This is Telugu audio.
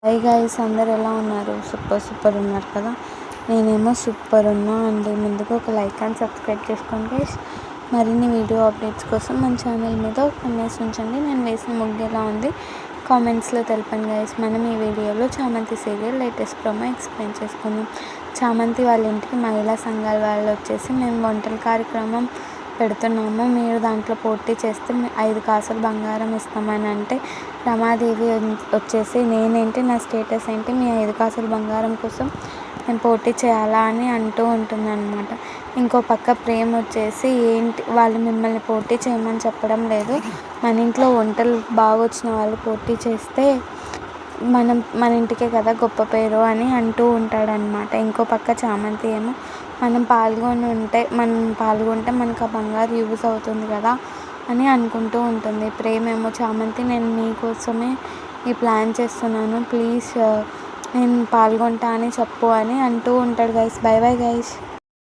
హాయ్ గైస్, అందరు ఎలా ఉన్నారు? సూపర్ ఉన్నారు కదా. నేనేమో సూపర్ ఉన్నా అండి. ముందుగా ఒక లైక్ అండ్ సబ్స్క్రైబ్ చేసుకోండి గైస్. మరిన్ని వీడియో అప్డేట్స్ కోసం మన ఛానల్ మీద ఒక కన్నేసి ఉంచండి. నేను వేసిన ముగ్గు ఎలా ఉంది కామెంట్స్లో తెలపండి గైస్. మనం ఈ వీడియోలో చామంతి సీరియల్ లేటెస్ట్ ప్రోమో ఎక్స్ప్లెయిన్ చేసుకుందాం. చామంతి వాళ్ళ ఇంటికి మహిళా సంఘాల వాళ్ళు వచ్చేసి మేము వంటల కార్యక్రమం పెడుతున్నాము, మీరు దాంట్లో పోటీ చేస్తే 5 కాసులు బంగారం ఇస్తామని అంటే రమాదేవి వచ్చేసి నేనేంటి, నా స్టేటస్ ఏంటి, మీ 5 కాసులు బంగారం కోసం నేను పోటీ చేయాలా అని అంటూ ఉంటుందన్నమాట. ఇంకో పక్క ప్రేమ్ వచ్చేసి ఏంటి, వాళ్ళు మిమ్మల్ని పోటీ చేయమని చెప్పడం లేదు, మన ఇంట్లో వంటలు బాగా వచ్చిన వాళ్ళు పోటీ చేస్తే మన ఇంటికే కదా గొప్ప పేరు అని అంటూ ఉంటాడనమాట. ఇంకో పక్క చామంతి ఏమో మనం పాల్గొంటే మనకు ఆ బంగారు యూజ్ అవుతుంది కదా అని అనుకుంటూ ఉంటుంది. ప్రేమ్ ఏమో చామంతి, నేను నీకోసమే ఈ ప్లాన్ చేస్తున్నాను, ప్లీజ్ నేను పాల్గొంటా అని చెప్పు అని అంటూ ఉంటాడు గైస్. By bye guys.